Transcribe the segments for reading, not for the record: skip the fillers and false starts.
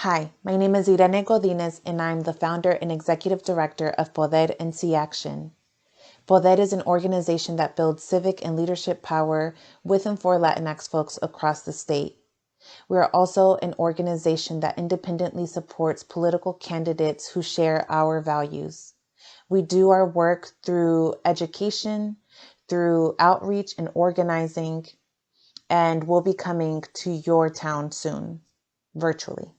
Hi, my name is Irene Godinez, and I'm the founder and executive director of Pro-LGBTQ Action. Pro-LGBTQ is an organization that builds civic and leadership power with and for Latinx folks across the state. We are also an organization that independently supports political candidates who share our values. We do our work through education, through outreach and organizing, and we'll be coming to your town soon, virtually.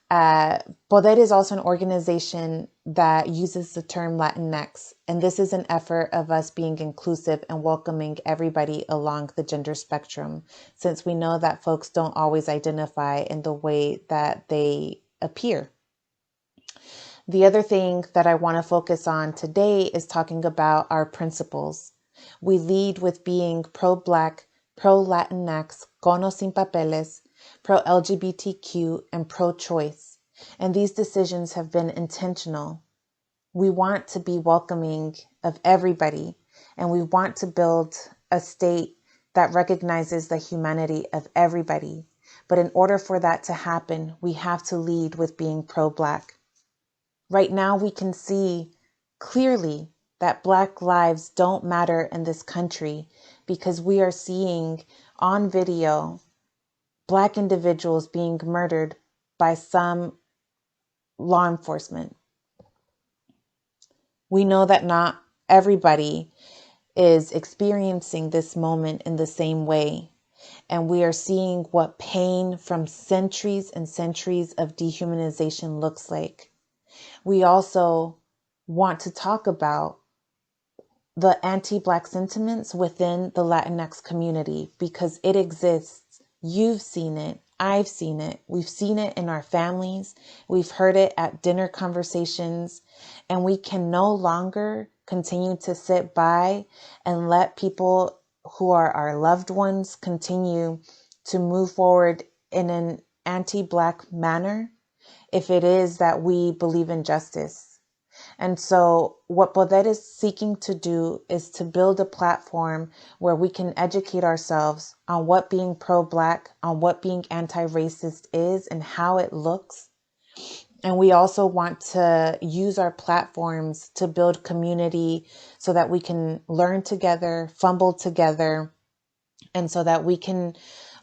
Poder is also an organization that uses the term Latinx, and this is an effort of us being inclusive and welcoming everybody along the gender spectrum, since we know that folks don't always identify in the way that they appear. The other thing that I want to focus on today is talking about our principles. We lead with being pro-Black, pro-Latinx, con o sin papeles, pro-LGBTQ, and pro-choice. And these decisions have been intentional. We want to be welcoming of everybody, and we want to build a state that recognizes the humanity of everybody. But in order for that to happen, we have to lead with being pro-Black. Right now, we can see clearly that Black lives don't matter in this country because we are seeing on video Black individuals being murdered by some law enforcement. We know that not everybody is experiencing this moment in the same way. And we are seeing what pain from centuries and centuries of dehumanization looks like. We also want to talk about the anti-Black sentiments within the Latinx community because it exists. You've seen it. I've seen it. We've seen it in our families. We've heard it at dinner conversations, and we can no longer continue to sit by and let people who are our loved ones continue to move forward in an anti-Black manner if it is that we believe in justice. And so what Poder is seeking to do is to build a platform where we can educate ourselves on what being pro-Black, on what being anti-racist is and how it looks. And we also want to use our platforms to build community so that we can learn together, fumble together, and so that we can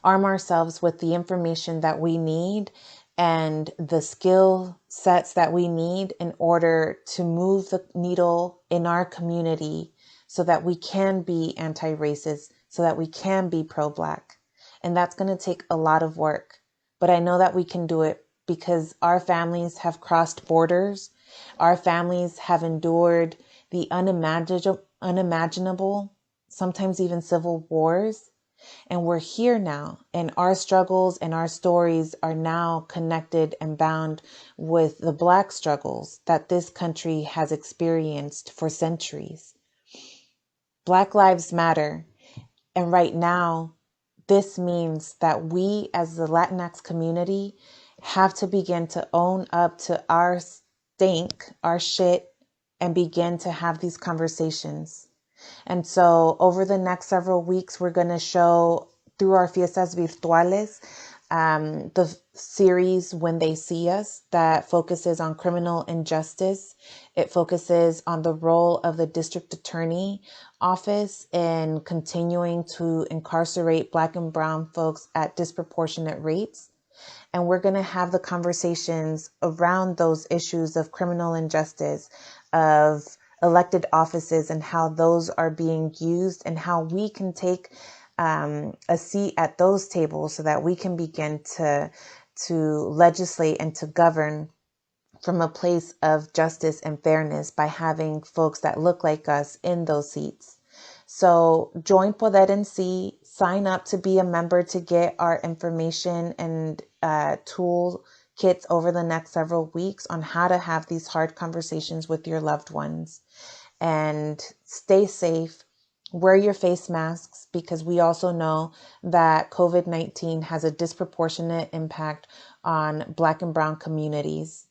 arm ourselves with the information that we need and the skill sets that we need in order to move the needle in our community so that we can be anti-racist, so that we can be pro-Black. And that's going to take a lot of work. But I know that we can do it because our families have crossed borders. Our families have endured the unimaginable, sometimes even civil wars. And we're here now, and our struggles and our stories are now connected and bound with the Black struggles that this country has experienced for centuries. Black lives matter. And right now, this means that we as the Latinx community have to begin to own up to our stink, our shit, and begin to have these conversations. And so over the next several weeks, we're going to show through our Fiestas Virtuales, the series When They See Us that focuses on criminal injustice. It focuses on the role of the district attorney office in continuing to incarcerate Black and brown folks at disproportionate rates. And we're going to have the conversations around those issues of criminal injustice, of elected offices and how those are being used and how we can take a seat at those tables so that we can begin to legislate and to govern from a place of justice and fairness by having folks that look like us in those seats. So join Poder and See, sign up to be a member to get our information and tool kits over the next several weeks on how to have these hard conversations with your loved ones. And stay safe, wear your face masks, because we also know that COVID-19 has a disproportionate impact on Black and brown communities.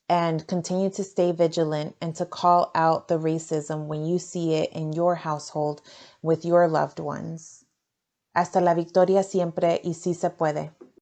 And continue to stay vigilant and to call out the racism when you see it in your household with your loved ones. Hasta la victoria siempre, y sí se puede.